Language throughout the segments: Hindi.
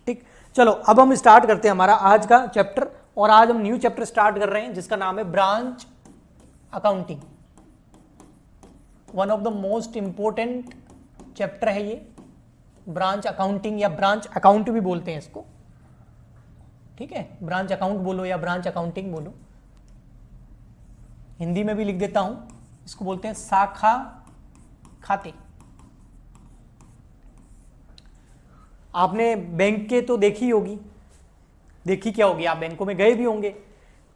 ठीक, चलो अब हम स्टार्ट करते हैं हमारा आज का चैप्टर। और आज हम न्यू चैप्टर स्टार्ट कर रहे हैं जिसका नाम है branch accounting. One of the most important chapter है ये, ब्रांच अकाउंटिंग या ब्रांच अकाउंट भी बोलते हैं इसको। ठीक है, ब्रांच अकाउंट बोलो या ब्रांच अकाउंटिंग बोलो, हिंदी में भी लिख देता हूं, इसको बोलते हैं शाखा खाते। आपने बैंक के तो देखी होगी, देखी क्या होगी, आप बैंकों में गए भी होंगे,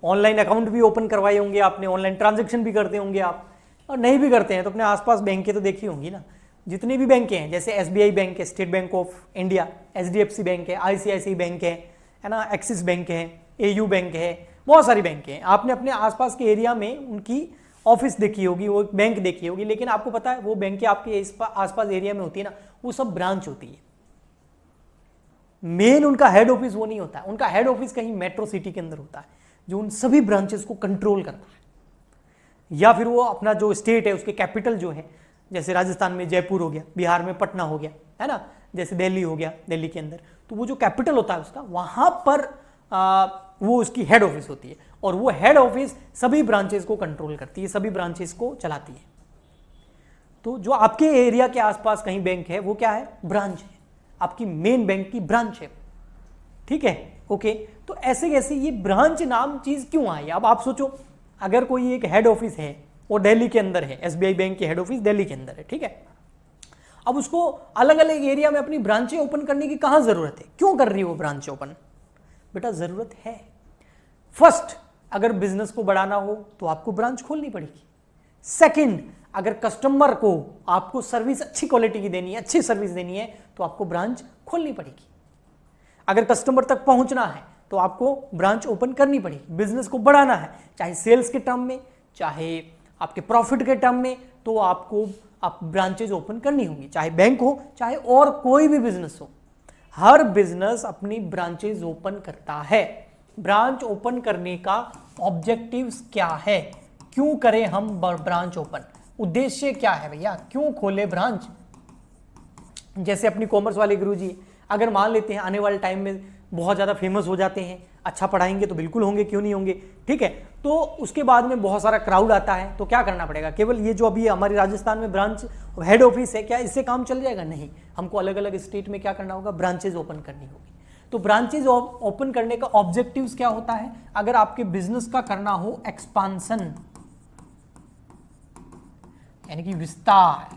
ऑनलाइन अकाउंट भी ओपन करवाए होंगे आपने, ऑनलाइन ट्रांजैक्शन भी करते होंगे आप, और नहीं भी करते हैं तो अपने आसपास बैंकें तो देखी होंगी ना। जितनी भी बैंकें हैं, जैसे एसबीआई बैंक है, state bank of India, HDFC bank है, आईसीआईसीआई बैंक है ना, एक्सिस बैंक है, एयू बैंक है, बहुत सारी बैंकें हैं। आपने अपने आसपास के एरिया में उनकी ऑफिस देखी होगी, वो बैंक देखी होगी, लेकिन आपको पता है वो बैंकें आपके आसपास एरिया में होती है ना, वो सब ब्रांच होती है। मेन उनका हेड ऑफिस वो नहीं होता है, उनका हेड ऑफिस कहीं मेट्रो सिटी के अंदर होता है जो उन सभी ब्रांचेस को कंट्रोल करता है। या फिर वो अपना जो स्टेट है उसके कैपिटल जो है, जैसे राजस्थान में जयपुर हो गया, बिहार में पटना हो गया, है ना, जैसे दिल्ली हो गया, दिल्ली के अंदर, तो वो जो कैपिटल होता है उसका, वहां पर वो उसकी हेड ऑफिस होती है, और वो हेड ऑफिस सभी ब्रांचेस को कंट्रोल करती है, सभी ब्रांचेस को चलाती है। तो जो आपके एरिया के आसपास कहीं बैंक है वो क्या है, ब्रांच है, आपकी मेन बैंक की ब्रांच है। ठीक है, ओके। तो ऐसे कैसे ये ब्रांच नाम चीज क्यों आई? अब आप सोचो, अगर कोई एक हेड ऑफिस है वो दिल्ली के अंदर है, एसबीआई बैंक की हेड ऑफिस दिल्ली के अंदर है, ठीक है, अब उसको अलग अलग एरिया में अपनी ब्रांचें ओपन करने की कहां जरूरत है, क्यों कर रही है वो ब्रांच ओपन? बेटा जरूरत है, फर्स्ट अगर बिजनेस को बढ़ाना हो तो आपको ब्रांच खोलनी पड़ेगी। सेकंड, अगर कस्टमर को आपको सर्विस अच्छी क्वालिटी की देनी है, अच्छी सर्विस देनी है, तो आपको ब्रांच खोलनी पड़ेगी। अगर कस्टमर तक पहुंचना है तो आपको ब्रांच ओपन करनी पड़ेगी। बिजनेस को बढ़ाना है, चाहे सेल्स के टर्म में, चाहे आपके प्रॉफिट के टर्म में, तो आपको आप ब्रांचेज ओपन करनी होंगी, चाहे बैंक हो, चाहे और कोई भी बिजनेस हो। हर बिजनेस अपनी ब्रांचेज ओपन करता है। ब्रांच ओपन करने का ऑब्जेक्टिव्स क्या है, क्यों करें हम ब्रांच ओपन, उद्देश्य क्या है भैया, क्यों खोले ब्रांच? जैसे अपनी कॉमर्स वाले गुरुजी, अगर मान लेते हैं आने वाले टाइम में बहुत ज़्यादा फेमस हो जाते हैं, अच्छा पढ़ाएंगे तो बिल्कुल होंगे, क्यों नहीं होंगे, ठीक है, तो उसके बाद में बहुत सारा क्राउड आता है, तो क्या करना पड़ेगा? केवल ये जो अभी हमारी राजस्थान में ब्रांच हेड ऑफिस है, क्या इससे काम चल जाएगा? नहीं, हमको अलग अलग स्टेट में क्या करना होगा, ब्रांचेज ओपन करनी होगी। तो ब्रांचेज ओपन करने का ऑब्जेक्टिव्स क्या होता है? अगर आपके बिजनेस का करना हो एक्सपांसन, यानी कि विस्तार,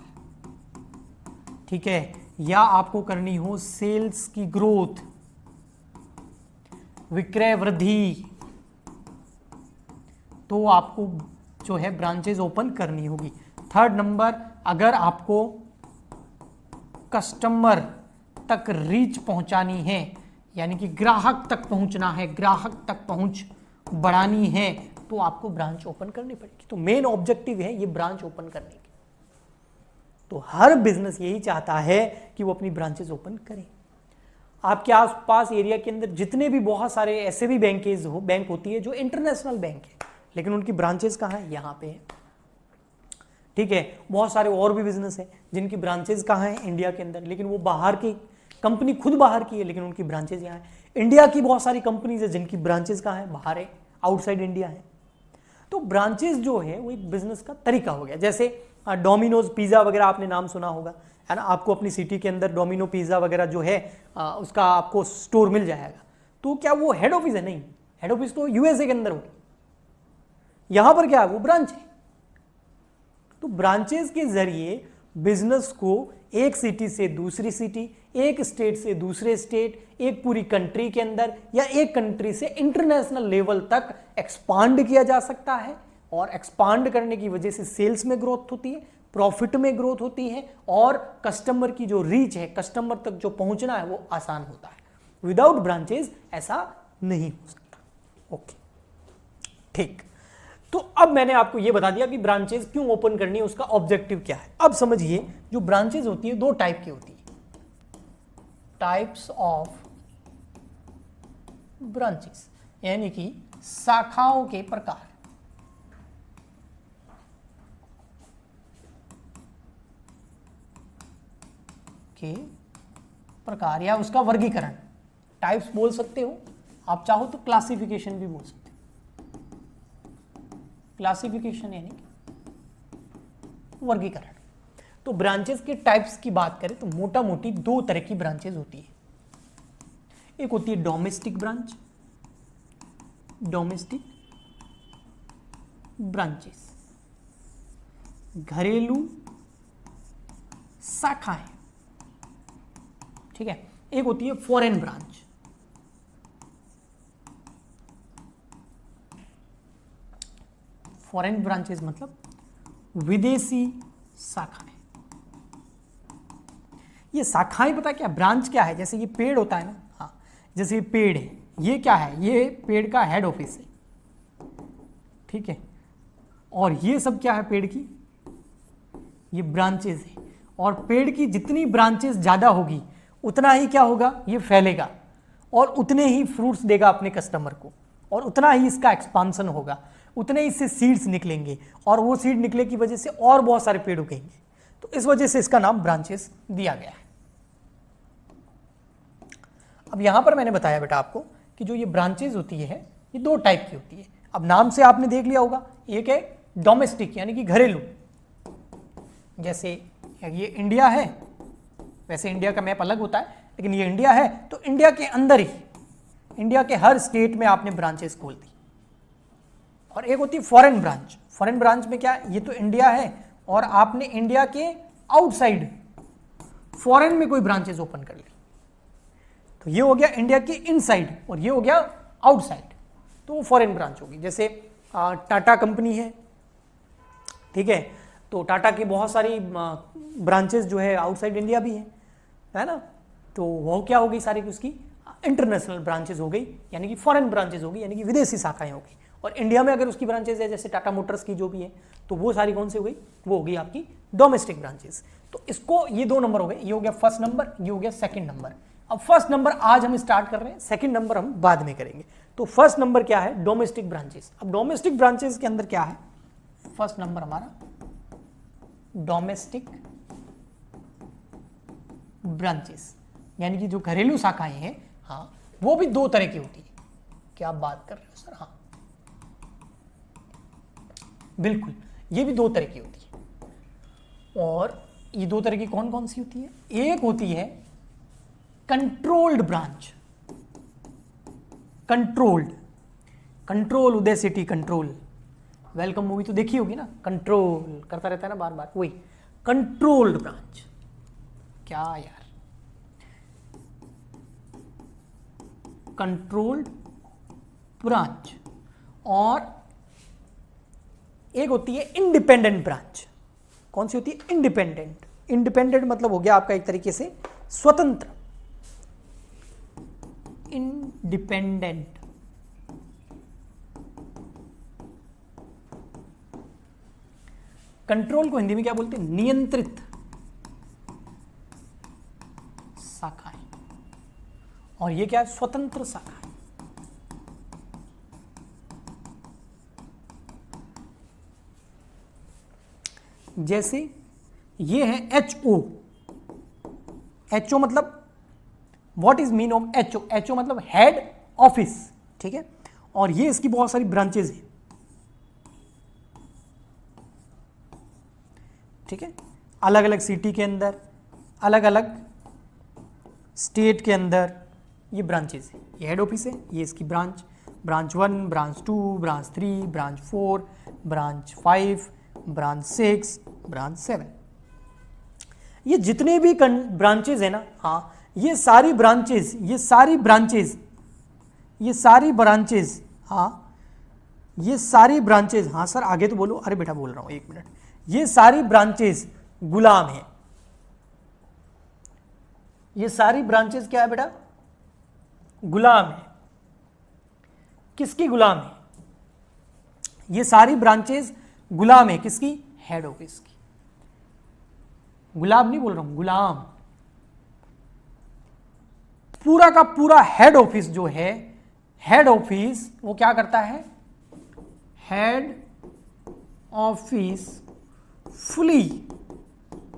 ठीक है, या आपको करनी हो सेल्स की ग्रोथ, विक्रय वृद्धि, तो आपको जो है ब्रांचेज ओपन करनी होगी। थर्ड नंबर, अगर आपको कस्टमर तक रीच पहुंचानी है, यानी कि ग्राहक तक पहुंचना है, ग्राहक तक पहुंच बढ़ानी है, तो आपको ब्रांच ओपन करनी पड़ेगी। तो मेन ऑब्जेक्टिव है ये ब्रांच ओपन करने की। तो हर बिजनेस यही चाहता है कि वो अपनी ब्रांचेज ओपन करे। आपके आसपास एरिया के अंदर जितने भी बहुत सारे ऐसे भी बैंक होती है जो इंटरनेशनल बैंक है, लेकिन उनकी ब्रांचेस कहाँ है? यहाँ पे है, ठीक है। बहुत सारे और भी बिजनेस है जिनकी ब्रांचेस कहाँ है? इंडिया के अंदर, लेकिन वो बाहर की कंपनी, खुद बाहर की है, लेकिन उनकी ब्रांचेस यहाँ है। इंडिया की बहुत सारी कंपनीज है जिनकी ब्रांचेस कहाँ है? बाहर है, आउटसाइड इंडिया है। तो ब्रांचेस जो है वो एक बिजनेस का तरीका हो गया। जैसे डोमिनोज पिज्जा वगैरह आपने नाम सुना होगा, है ना, आपको अपनी सिटी के अंदर डोमिनो पिज्जा वगैरह जो है उसका आपको स्टोर मिल जाएगा। तो क्या वो हेड ऑफिस है? नहीं, हेड ऑफिस तो यूएसए के अंदर होगी, यहां पर क्या है? वो ब्रांच है। तो ब्रांचेस के जरिए बिजनेस को एक सिटी से दूसरी सिटी, एक स्टेट से दूसरे स्टेट, एक पूरी कंट्री के अंदर, या एक कंट्री से इंटरनेशनल लेवल तक एक्सपांड किया जा सकता है। और एक्सपांड करने की वजह से सेल्स में ग्रोथ होती है, प्रॉफिट में ग्रोथ होती है, और कस्टमर की जो रीच है, कस्टमर तक जो पहुंचना है, वो आसान होता है। विदाउट ब्रांचेस ऐसा नहीं हो सकता। ओके, ठीक। तो अब मैंने आपको यह बता दिया कि ब्रांचेस क्यों ओपन करनी है, उसका ऑब्जेक्टिव क्या है। अब समझिए, जो ब्रांचेस होती है दो टाइप की होती है, टाइप्स ऑफ ब्रांचेस, यानी कि शाखाओं के प्रकार। के प्रकार या उसका वर्गीकरण। टाइप्स बोल सकते हो, आप चाहो तो क्लासिफिकेशन भी बोल सकते हो। क्लासिफिकेशन यानी वर्गीकरण। तो ब्रांचेस के टाइप्स की बात करें तो मोटा मोटी दो तरह की ब्रांचेस होती है। एक होती है डोमेस्टिक ब्रांच, डोमेस्टिक ब्रांचेस, घरेलू शाखाएं, ठीक है। एक होती है फॉरेन ब्रांच, फॉरेन ब्रांचेस मतलब विदेशी शाखाएं। ये शाखाएं पता क्या, ब्रांच क्या है, जैसे ये पेड़ होता है ना, हाँ, जैसे ये पेड़ है, ये क्या है, ये पेड़ का हेड ऑफिस है, ठीक है। और ये सब क्या है, पेड़ की ये ब्रांचेस है। और पेड़ की जितनी ब्रांचेस ज़्यादा होगी उतना ही क्या होगा, ये फैलेगा और उतने ही फ्रूट्स देगा अपने कस्टमर को, और उतना ही इसका एक्सपांसन होगा, उतने ही इससे सीड्स निकलेंगे, और वो सीड निकले की वजह से और बहुत सारे पेड़ उगेंगे। तो इस वजह से इसका नाम ब्रांचेस दिया गया है। अब यहां पर मैंने बताया बेटा आपको कि जो ये ब्रांचेस होती है ये दो टाइप की होती है। अब नाम से आपने देख लिया होगा, एक है डोमेस्टिक यानी कि घरेलू, जैसे ये इंडिया है, वैसे इंडिया का मैप अलग होता है, लेकिन ये इंडिया है तो इंडिया के अंदर ही, इंडिया के हर स्टेट में आपने ब्रांचेस खोल दी। और एक होती है फॉरेन ब्रांच। फॉरेन ब्रांच में क्या, ये तो इंडिया है और आपने इंडिया के आउटसाइड फॉरेन में कोई ब्रांचेस ओपन कर ली, तो ये हो गया इंडिया के इनसाइड और ये हो गया आउटसाइड, तो वो फॉरेन ब्रांच होगी। जैसे टाटा कंपनी है, ठीक है, तो टाटा की बहुत सारी ब्रांचेस जो है आउटसाइड इंडिया भी है ना, तो वो क्या हो गई, सारी उसकी इंटरनेशनल ब्रांचेस हो गई, यानी कि फॉरेन ब्रांचेस हो गई, यानी कि विदेशी शाखाएं हो गई। और इंडिया में अगर उसकी ब्रांचेस है, जैसे टाटा मोटर्स की जो भी है, तो वो सारी कौन सी हो गई, वो हो गई आपकी डोमेस्टिक ब्रांचेस। तो इसको ये दो नंबर हो गए, ये हो गया फर्स्ट नंबर, ये हो गया सेकंड नंबर। अब फर्स्ट नंबर आज हम स्टार्ट कर रहे हैं, सेकंड नंबर हम बाद में करेंगे। तो फर्स्ट नंबर क्या है, डोमेस्टिक ब्रांचेस। अब डोमेस्टिक ब्रांचेस के अंदर क्या है, फर्स्ट नंबर हमारा डोमेस्टिक ब्रांचेस, यानी कि जो घरेलू शाखाएं हैं, हाँ, वो भी दो तरह की होती है। क्या आप बात कर रहे हो सर, हाँ बिल्कुल, ये भी दो तरह की होती है। और ये दो तरह की कौन कौन सी होती है, एक होती है कंट्रोल्ड ब्रांच, कंट्रोल्ड, कंट्रोल उदय सिटी कंट्रोल, वेलकम मूवी तो देखी होगी ना, कंट्रोल करता रहता है ना बार बार, वही कंट्रोल्ड ब्रांच। क्या यार, कंट्रोल्ड ब्रांच। और एक होती है इंडिपेंडेंट ब्रांच। कौन सी होती है, इंडिपेंडेंट। इंडिपेंडेंट मतलब हो गया आपका एक तरीके से स्वतंत्र, इंडिपेंडेंट। कंट्रोल को हिंदी में क्या बोलते हैं, नियंत्रित शाखाएं, और ये क्या है, स्वतंत्र शाखाएं। जैसे ये है HO, HO मतलब what is mean of HO, HO मतलब हेड ऑफिस, ठीक है। और ये इसकी बहुत सारी ब्रांचेज है, ठीक है, अलग अलग सिटी के अंदर, अलग अलग स्टेट के अंदर ये ब्रांचेज है। ये हेड ऑफिस है, ये इसकी branch, branch 1, branch 2, branch 3, branch 4, branch 5, branch 6, branch 7। ये जितने भी ब्रांचेज है ना, हाँ, ये सारी ब्रांचेज, ये सारी ब्रांचेज, ये सारी ब्रांचेज, हाँ, ये सारी ब्रांचेज, हाँ सर आगे तो बोलो, अरे बेटा बोल रहा हूँ, एक मिनट। ये सारी ब्रांचेज गुलाम है, ये सारी ब्रांचेज क्या है बेटा, गुलाम है। किसकी गुलाम है, ये सारी ब्रांचेज गुलाम है, किसकी, हेड ऑफिस की। गुलाम नहीं बोल रहा हूं, गुलाम। पूरा का पूरा हेड ऑफिस जो है, हेड ऑफिस वो क्या करता है, head office fully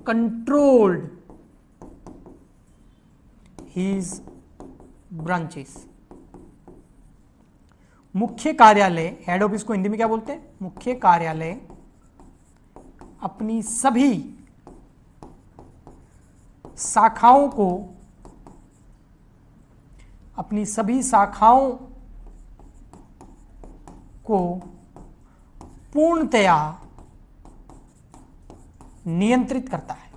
controlled his branches. मुख्य कार्यालय, हेड ऑफिस को हिंदी में क्या बोलते हैं? मुख्य कार्यालय अपनी सभी शाखाओं को पूर्णतया नियंत्रित करता है।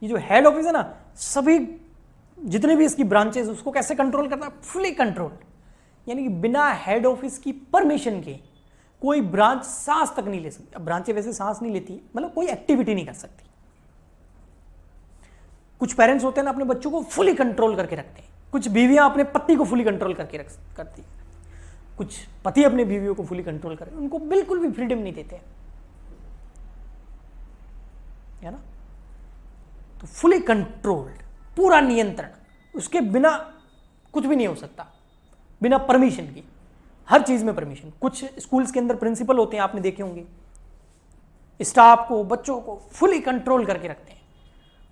ये जो हेड ऑफिस है ना, सभी जितने भी इसकी ब्रांचेस उसको कैसे कंट्रोल करता है? Fully control. यानी कि बिना हेड ऑफिस की परमिशन के कोई ब्रांच सांस तक नहीं ले सकती। अब ब्रांचें वैसे सांस नहीं लेती, मतलब कोई एक्टिविटी नहीं कर सकती। कुछ पेरेंट्स होते हैं ना, अपने बच्चों को फुली कंट्रोल करके रखते हैं। कुछ बीवियां अपने पति को फुली कंट्रोल करके करती है। कुछ पति अपने बीवियों को फुली कंट्रोल करके, उनको बिल्कुल भी फ्रीडम नहीं देते, है ना। तो फुली कंट्रोल्ड, पूरा नियंत्रण, उसके बिना कुछ भी नहीं हो सकता, बिना परमिशन की। हर चीज में परमिशन। कुछ स्कूल्स के अंदर प्रिंसिपल होते हैं, आपने देखे होंगे, स्टाफ को, बच्चों को फुली कंट्रोल करके रखते हैं,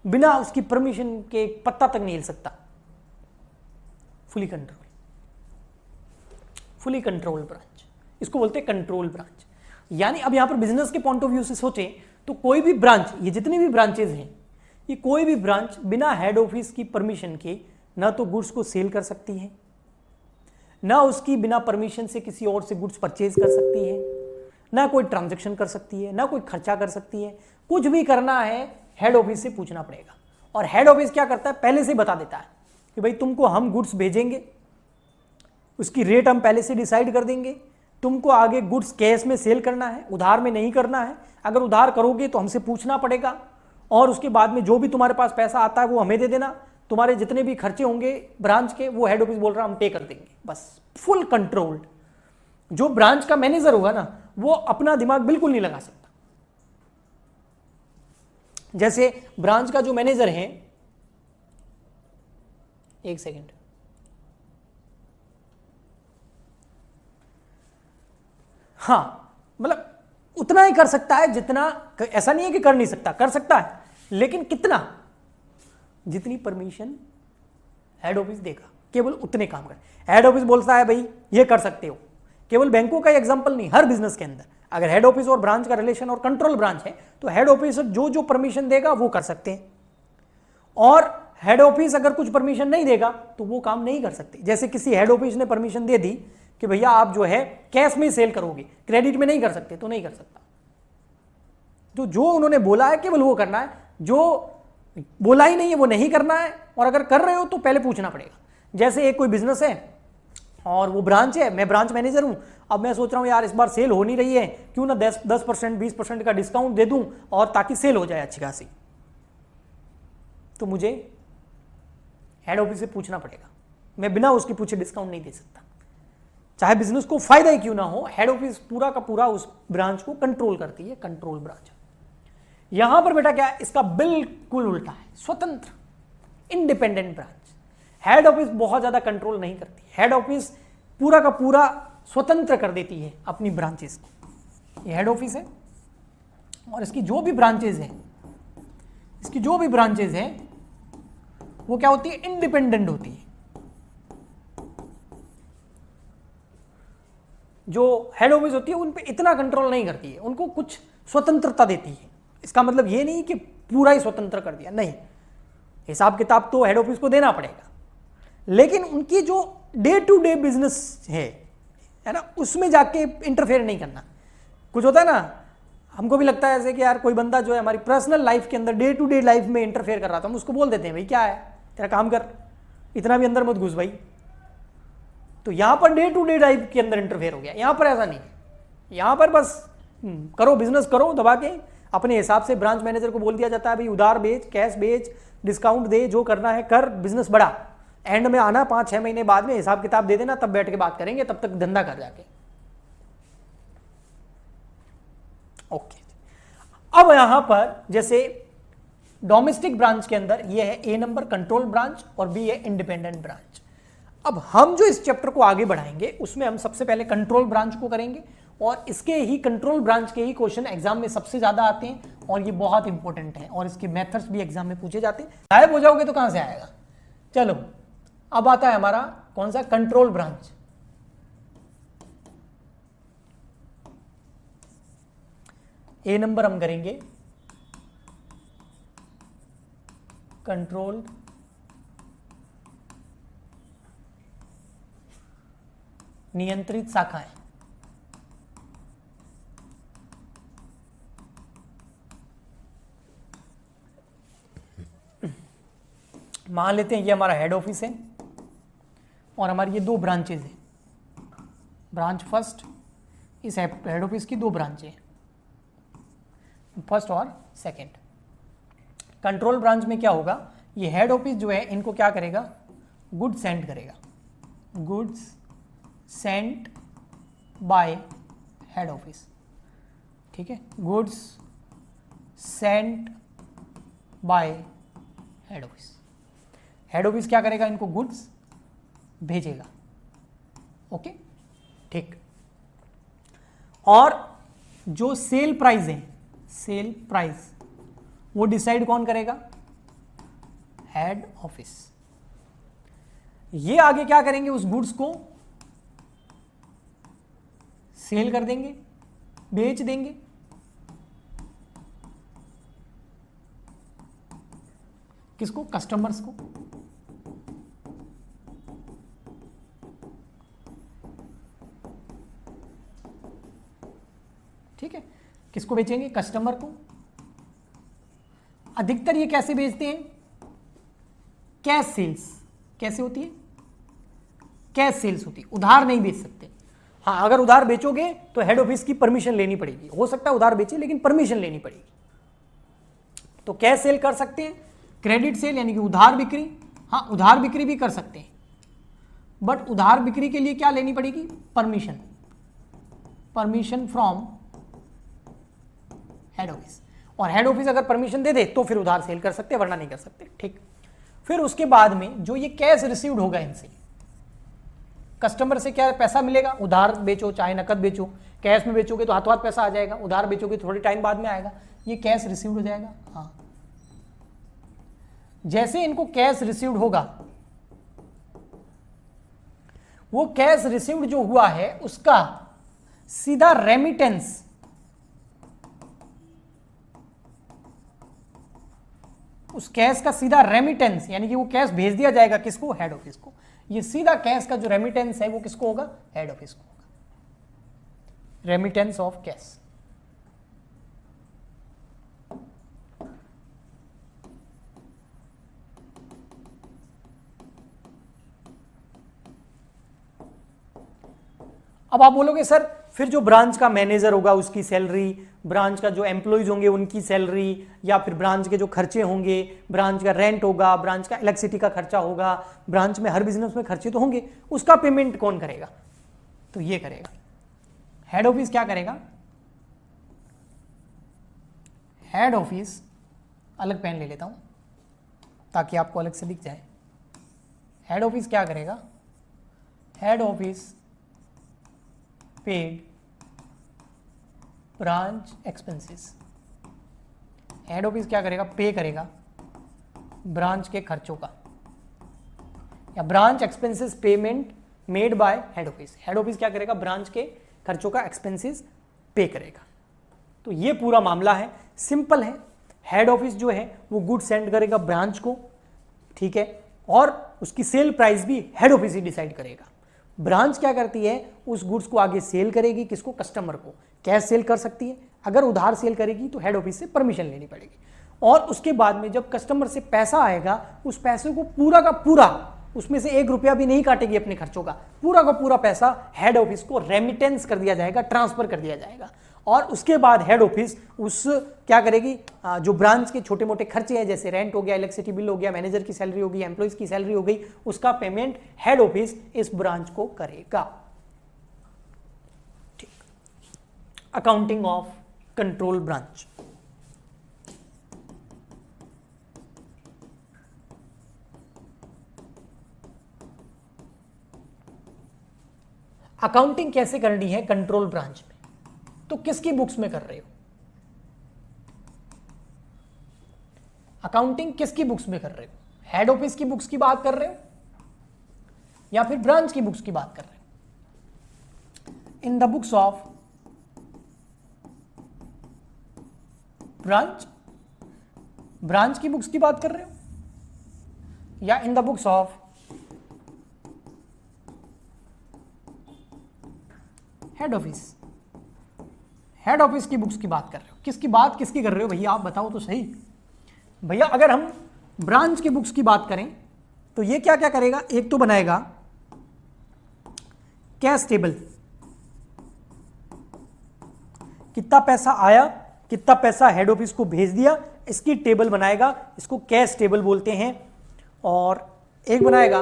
बिना उसकी परमिशन के पत्ता तक नहीं हिल सकता। Fully control, fully control branch, इसको बोलते हैं कंट्रोल ब्रांच। यानी अब यहां पर बिजनेस के पॉइंट ऑफ व्यू से सोचें तो कोई भी ब्रांच, ये जितनी भी ब्रांचेज हैं, ये कोई भी ब्रांच बिना हेड ऑफिस की परमिशन के ना तो गुड्स को सेल कर सकती है, ना उसकी बिना परमिशन से किसी और से गुड्स परचेज कर सकती है, ना कोई ट्रांजैक्शन कर सकती है, ना कोई खर्चा कर सकती है। कुछ भी करना है हेड ऑफिस से पूछना पड़ेगा। और हेड ऑफिस क्या करता है? पहले से ही बता देता है कि भाई तुमको हम गुड्स भेजेंगे, उसकी रेट हम पहले से डिसाइड कर देंगे, तुमको आगे गुड्स कैश में सेल करना है, उधार में नहीं करना है। अगर उधार करोगे तो हमसे पूछना पड़ेगा, और उसके बाद में जो भी तुम्हारे पास पैसा आता है वो हमें दे देना। तुम्हारे जितने भी खर्चे होंगे ब्रांच के, वो हेड ऑफिस बोल रहा है हम पे कर देंगे। बस फुल कंट्रोल्ड। जो ब्रांच का मैनेजर होगा ना, वो अपना दिमाग बिल्कुल नहीं लगा सकता। जैसे ब्रांच का जो मैनेजर है, एक सेकेंड, हाँ, मतलब उतना ही कर सकता है जितना, ऐसा नहीं है कि कर नहीं सकता, कर सकता है, लेकिन कितना? जितनी परमिशन हेड ऑफिस देगा, केवल उतने काम कर। हेड ऑफिस बोलता है भाई ये कर सकते हो। केवल बैंकों का एग्जांपल नहीं, हर बिजनेस के अंदर अगर हेड ऑफिस और ब्रांच का रिलेशन और कंट्रोल ब्रांच है, तो हेड ऑफिस जो जो परमिशन देगा वो कर सकते हैं, और हेड ऑफिस अगर कुछ परमिशन नहीं देगा तो वो काम नहीं कर सकते। जैसे किसी हेड ऑफिस ने परमिशन दे दी कि भैया आप जो है कैश में सेल करोगे, क्रेडिट में नहीं कर सकते, तो नहीं कर सकता। तो जो उन्होंने बोला है केवल वो करना है, जो बोला ही नहीं है वो नहीं करना है, और अगर कर रहे हो तो पहले पूछना पड़ेगा। जैसे एक कोई बिजनेस है और वो ब्रांच है, मैं ब्रांच मैनेजर हूं, अब मैं सोच रहा हूं यार इस बार सेल हो नहीं रही है, क्यों ना 10% 20% का डिस्काउंट दे दूं और ताकि सेल हो जाए अच्छी खासी। तो मुझे हेड ऑफिस से पूछना पड़ेगा, मैं बिना उसके पूछे डिस्काउंट नहीं दे सकता। चाहे बिजनेस को फायदा ही क्यों ना हो, हेड ऑफिस पूरा का पूरा उस ब्रांच को कंट्रोल करती है, कंट्रोल ब्रांच। यहां पर बेटा क्या है, इसका बिल्कुल उल्टा है, स्वतंत्र इंडिपेंडेंट ब्रांच। हेड ऑफिस बहुत ज्यादा कंट्रोल नहीं करती, हेड ऑफिस पूरा का पूरा स्वतंत्र कर देती है अपनी ब्रांचेस को। ये हेड ऑफिस है और इसकी जो भी ब्रांचेज है, वो क्या होती है? इंडिपेंडेंट होती है। जो हेड ऑफिस होती है उन पे इतना कंट्रोल नहीं करती है, उनको कुछ स्वतंत्रता देती है। इसका मतलब ये नहीं कि पूरा ही स्वतंत्र कर दिया, नहीं, हिसाब किताब तो हेड ऑफिस को देना पड़ेगा, लेकिन उनकी जो डे टू डे बिजनेस है ना, उसमें जाके इंटरफेयर नहीं करना। कुछ होता है ना, हमको भी लगता है ऐसे कि यार कोई बंदा जो है हमारी पर्सनल लाइफ के अंदर, डे टू डे लाइफ में इंटरफेयर कर रहा था, हम उसको बोल देते हैं भाई क्या है तेरा काम कर, इतना भी अंदर मत घुस भाई। तो यहां per day to day life के अंदर इंटरफेयर हो गया, यहां पर ऐसा नहीं है। यहां पर बस करो, बिजनेस करो दबा के, अपने हिसाब से ब्रांच मैनेजर को बोल दिया जाता है भाई उधार बेच, कैश बेच, डिस्काउंट दे, जो करना है कर, बिजनेस बढ़ा। एंड में आना 5-6 महीने बाद में हिसाब किताब दे देना, तब बैठ के बात करेंगे, तब तक धंधा कर जाके। ओके, अब यहां पर जैसे डोमेस्टिक ब्रांच के अंदर ये है ए नंबर कंट्रोल ब्रांच और बी है इंडिपेंडेंट ब्रांच। अब हम जो इस चैप्टर को आगे बढ़ाएंगे उसमें हम सबसे पहले कंट्रोल ब्रांच को करेंगे, और इसके ही कंट्रोल ब्रांच के ही क्वेश्चन एग्जाम में सबसे ज्यादा आते हैं और ये बहुत इंपॉर्टेंट है और इसके मेथड्स भी एग्जाम में पूछे जाते हैं। गायब हो जाओगे तो कहां से आएगा। चलो अब आता है हमारा कौन सा, कंट्रोल ब्रांच। ए नंबर हम करेंगे कंट्रोल नियंत्रित शाखाएं। मान लेते हैं ये हमारा हेड ऑफिस है और हमारी ये दो ब्रांचेज है, ब्रांच फर्स्ट, इस हेड ऑफिस की दो ब्रांचें हैं, फर्स्ट और सेकंड। कंट्रोल ब्रांच में क्या होगा, ये हेड ऑफिस जो है इनको क्या करेगा, गुड्स सेंड करेगा, goods sent by head office, ठीक है, goods sent by head office. Head office क्या करेगा, इनको गुड्स भेजेगा, ओके ठीक। और जो सेल प्राइस है, सेल प्राइस वो डिसाइड कौन करेगा, हेड ऑफिस। ये आगे क्या करेंगे, उस गुड्स को सेल कर देंगे, बेच देंगे। किसको, कस्टमर्स को। ठीक है, किसको बेचेंगे, कस्टमर को। अधिकतर ये कैसे बेचते हैं, कैश सेल्स। कैसे होती है, कैश सेल्स होती है, उधार नहीं बेच सकते। हाँ, अगर उधार बेचोगे तो हेड ऑफिस की परमिशन लेनी पड़ेगी, हो सकता है उधार बेचे लेकिन परमिशन लेनी पड़ेगी। तो कैश सेल कर सकते हैं, क्रेडिट सेल यानी कि उधार बिक्री, हाँ उधार बिक्री भी कर सकते हैं, बट उधार बिक्री के लिए क्या लेनी पड़ेगी, permission, permission from head office. और हेड ऑफिस अगर परमिशन दे दे तो फिर उधार सेल कर सकते हैं, वरना नहीं कर सकते, ठीक। फिर उसके बाद में जो ये कैश रिसीव्ड होगा इनसे, कस्टमर से क्या पैसा मिलेगा, उधार बेचो चाहे नकद बेचो, कैश में बेचोगे तो हाथों हाथ पैसा आ जाएगा, उधार बेचोगे तो थोड़ी टाइम बाद में आएगा, ये कैश रिसीव्ड हो जाएगा। हाँ, जैसे इनको कैश रिसीव्ड होगा, वो कैश रिसीव्ड जो हुआ है उसका सीधा रेमिटेंस उस कैश का सीधा रेमिटेंस यानी कि वो कैश भेज दिया जाएगा किसको, हेड ऑफिस को। ये सीधा कैश का जो रेमिटेंस है वो किसको होगा, हेड ऑफिस को होगा, रेमिटेंस ऑफ कैश। अब आप बोलोगे सर फिर जो ब्रांच का मैनेजर होगा उसकी सैलरी, ब्रांच का जो एम्प्लॉइज होंगे उनकी सैलरी, या फिर ब्रांच के जो खर्चे होंगे, ब्रांच का रेंट होगा, ब्रांच का इलेक्ट्रिसिटी का खर्चा होगा, ब्रांच में हर बिजनेस में खर्चे तो होंगे, उसका पेमेंट कौन करेगा, तो ये करेगा हेड ऑफिस। क्या करेगा, हेड ऑफिस, अलग पेन ले लेता हूं ताकि आपको अलग से दिख जाए। हेड ऑफिस क्या करेगा, head office paid branch expenses. Head office क्या करेगा, पे करेगा ब्रांच के खर्चों का, या branch expenses payment made by head office. Head office क्या करेगा, ब्रांच के खर्चों का एक्सपेंसेस पे करेगा। तो ये पूरा मामला है, सिंपल है। हेड ऑफिस जो है वो गुड सेंड करेगा ब्रांच को, ठीक है, और उसकी सेल प्राइस भी हेड ऑफिस ही डिसाइड करेगा। ब्रांच क्या करती है, उस गुड्स को आगे सेल करेगी, किसको, कस्टमर को। कैश सेल कर सकती है, अगर उधार सेल करेगी तो हेड ऑफिस से परमिशन लेनी पड़ेगी। और उसके बाद में जब कस्टमर से पैसा आएगा, उस पैसे को पूरा का पूरा, उसमें से 1 रुपया भी नहीं काटेगी अपने खर्चों का, पूरा का पूरा पैसा हेड ऑफिस को रेमिटेंस कर दिया जाएगा, ट्रांसफर कर दिया जाएगा। और उसके बाद हेड ऑफिस उस क्या करेगी, जो ब्रांच के छोटे मोटे खर्चे हैं जैसे रेंट हो गया, इलेक्ट्रिसिटी बिल हो गया, मैनेजर की सैलरी हो गई, एम्प्लॉइज की सैलरी हो गई, उसका पेमेंट हेड ऑफिस इस ब्रांच को करेगा। ठीक, accounting of control branch. Accounting कैसे करनी है कंट्रोल ब्रांच में, तो किसकी बुक्स में कर रहे हो? अकाउंटिंग किसकी बुक्स में कर रहे हो? हेड ऑफिस की बुक्स की बात कर रहे हो या फिर ब्रांच की बुक्स की बात कर रहे हो? इन द बुक्स ऑफ ब्रांच की बुक्स की बात कर रहे हो या इन the books of head office की बुक्स की बात कर रहे हो? किसकी बात किसकी कर रहे हो भैया, आप बताओ तो सही। भैया अगर हम ब्रांच की बुक्स की बात करें तो ये क्या क्या करेगा? एक तो बनाएगा कैश टेबल, कितना पैसा आया, कितना पैसा हेड ऑफिस को भेज दिया, इसकी टेबल बनाएगा, इसको कैश टेबल बोलते हैं। और एक बनाएगा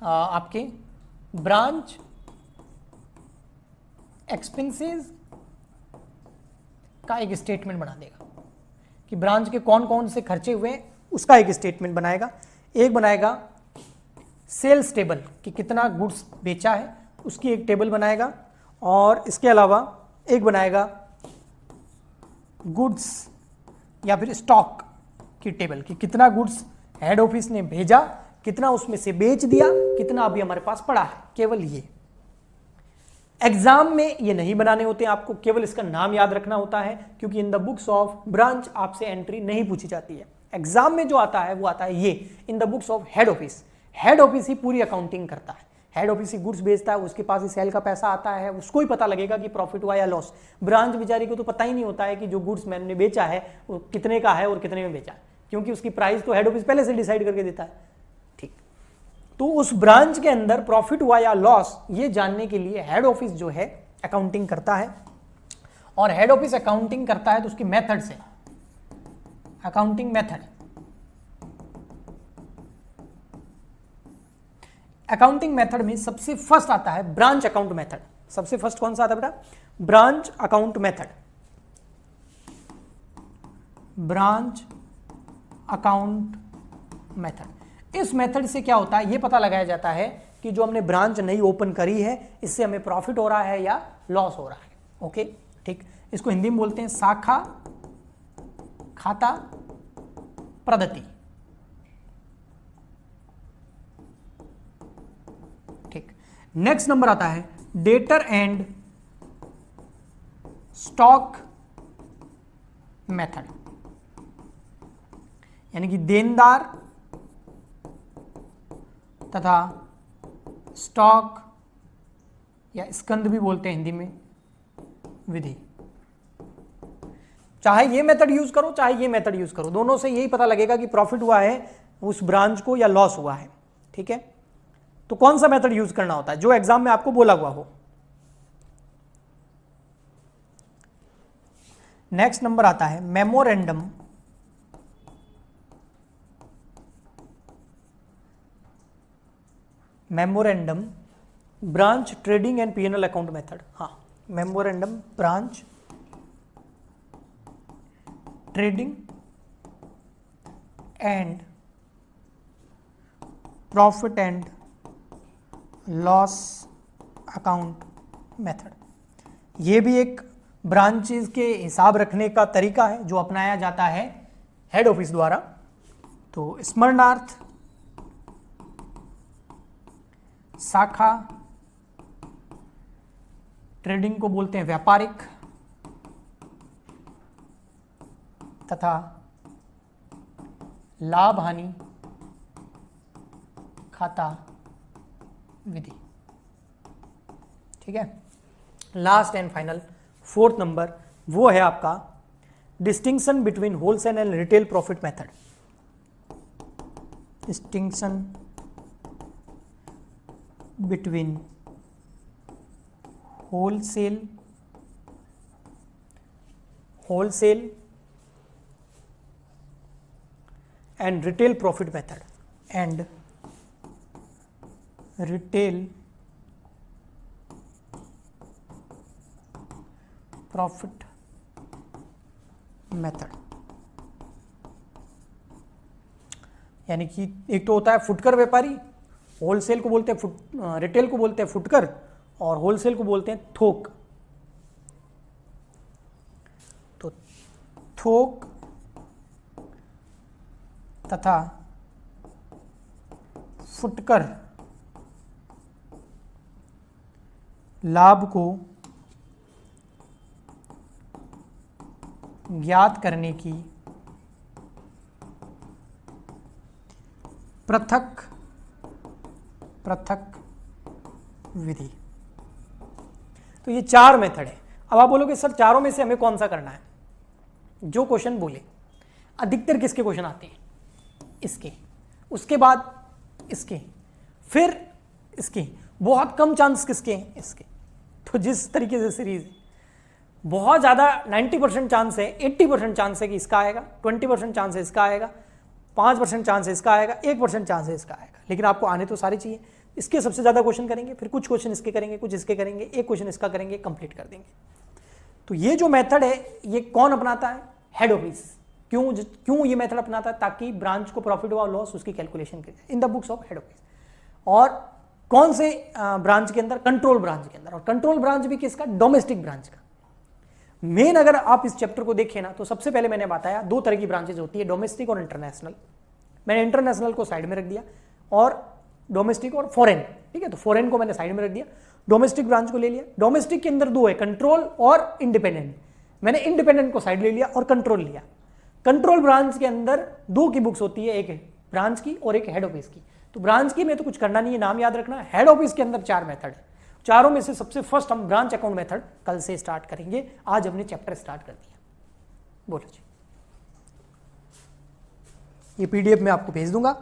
आपके ब्रांच एक्सपेंसेस का एक स्टेटमेंट बना देगा कि ब्रांच के कौन कौन से खर्चे हुए हैं, उसका एक स्टेटमेंट बनाएगा। एक बनाएगा सेल्स टेबल कि कितना गुड्स बेचा है, उसकी एक टेबल बनाएगा। और इसके अलावा एक बनाएगा गुड्स या फिर स्टॉक की टेबल कि कितना गुड्स हेड ऑफिस ने भेजा, कितना उसमें से बेच दिया, कितना अभी हमारे पास पड़ा है। केवल ये एग्जाम में ये नहीं बनाने होते हैं आपको, केवल इसका नाम याद रखना होता है, क्योंकि इन द बुक्स ऑफ ब्रांच आपसे एंट्री नहीं पूछी जाती है। एग्जाम में जो आता है वो आता है ये in the books of head office. Head office ही पूरी अकाउंटिंग करता है, हेड ऑफिस ही गुड्स बेचता है, उसके पास ही सेल का पैसा आता है, उसको ही पता लगेगा कि प्रॉफिट हुआ या लॉस। ब्रांच बेचारी को तो पता ही नहीं होता है कि जो गुड्स मैंने बेचा है वो कितने का है और कितने में बेचा है, क्योंकि उसकी प्राइस तो हेड ऑफिस पहले से डिसाइड करके देता है। ठीक, तो उस ब्रांच के अंदर प्रॉफिट हुआ या लॉस ये जानने के लिए हेड ऑफिस जो है अकाउंटिंग करता है। और हेड ऑफिस अकाउंटिंग करता है तो उसकी मेथड से, अकाउंटिंग मेथड, अकाउंटिंग मेथड में सबसे फर्स्ट आता है ब्रांच अकाउंट मेथड। सबसे फर्स्ट कौन सा आता है बेटा? Branch account method. Branch account method, इस मेथड से क्या होता है ये पता लगाया जाता है कि जो हमने ब्रांच नई ओपन करी है इससे हमें प्रॉफिट हो रहा है या लॉस हो रहा है। ओके, ठीक, इसको हिंदी में बोलते हैं शाखा खाता पद्धति। ठीक, नेक्स्ट नंबर आता है डेटर एंड स्टॉक मेथड, यानी कि देनदार तथा स्टॉक या स्कंद भी बोलते हैं हिंदी में विधि। चाहे ये मेथड यूज करो चाहे ये मेथड यूज करो, दोनों से यही पता लगेगा कि प्रॉफिट हुआ है उस ब्रांच को या लॉस हुआ है। ठीक है, तो कौन सा मेथड यूज करना होता है जो एग्जाम में आपको बोला हुआ हो। नेक्स्ट नंबर आता है memorandum branch trading and PNL account method. हाँ, memorandum branch trading and profit and loss account method. ये भी एक ब्रांचेस के हिसाब रखने का तरीका है जो अपनाया जाता है हेड ऑफिस द्वारा। तो स्मरणार्थ शाखा ट्रेडिंग को बोलते हैं व्यापारिक तथा लाभ हानि खाता विधि। ठीक है, last and final fourth number वो है आपका distinction between wholesale and retail profit method. Distinction between wholesale and retail profit method and retail profit method। यानी कि एक तो होता है फुटकर व्यापारी, होलसेल को बोलते हैं रिटेल को बोलते हैं फुटकर, और होलसेल को बोलते हैं थोक। तो थोक तथा फुटकर लाभ को ज्ञात करने की पृथक विधि। तो ये 4 मेथड है। अब आप बोलोगे सर चारों में से हमें कौन सा करना है? जो क्वेश्चन बोले, अधिकतर किसके क्वेश्चन आते हैं? इसके, उसके बाद इसके, फिर इसके, बहुत कम चांस किसके हैं? इसके। तो जिस तरीके से सीरीज है, बहुत ज़्यादा 90% चांस है, 80% चांस है कि इसका आएगा, 20% चांस है इसका आएगा, 5% चांस है इसका आएगा, 1% चांस है इसका आएगा। लेकिन आपको आने तो सारे चाहिए। इसके सबसे ज़्यादा क्वेश्चन करेंगे, फिर कुछ क्वेश्चन इसके करेंगे, कुछ इसके करेंगे, एक क्वेश्चन इसका करेंगे, कंप्लीट कर देंगे। तो ये जो मेथड है ये कौन अपनाता है? Head office. क्यों ये मेथड अपनाता है? ताकि ब्रांच को प्रॉफिट और लॉस उसकी कैलकुलेशन की जाए इन the books of head office. और कौन से ब्रांच के अंदर? कंट्रोल ब्रांच के अंदर। और कंट्रोल ब्रांच भी किसका? डोमेस्टिक ब्रांच का। मेन अगर आप इस चैप्टर को देखें ना, तो सबसे पहले मैंने बताया 2 तरह की ब्रांचेज होती है, डोमेस्टिक और इंटरनेशनल। मैंने इंटरनेशनल को साइड में रख दिया और डोमेस्टिक और फॉरेन, ठीक है। तो फॉरेन को मैंने साइड में रख दिया, डोमेस्टिक ब्रांच को ले लिया। डोमेस्टिक के अंदर 2 है, कंट्रोल और इंडिपेंडेंट। मैंने इंडिपेंडेंट को साइड ले लिया और कंट्रोल लिया। कंट्रोल ब्रांच के अंदर 2 की बुक्स होती है, एक है ब्रांच की और एक हेड ऑफिस की। तो ब्रांच की में तो कुछ करना नहीं है, नाम याद रखना। हेड ऑफिस के अंदर 4 मेथड है, चारों में से सबसे फर्स्ट हम ब्रांच अकाउंट मेथड कल से स्टार्ट करेंगे। आज हमने चैप्टर स्टार्ट कर दिया। बोलो जी, ये पीडीएफ में आपको भेज दूंगा।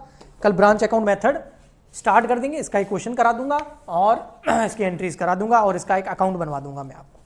कल ब्रांच अकाउंट मेथड स्टार्ट कर देंगे, इसका एक क्वेश्चन करा दूंगा और इसकी एंट्रीज करा दूंगा और इसका एक अकाउंट बनवा दूंगा मैं आपको।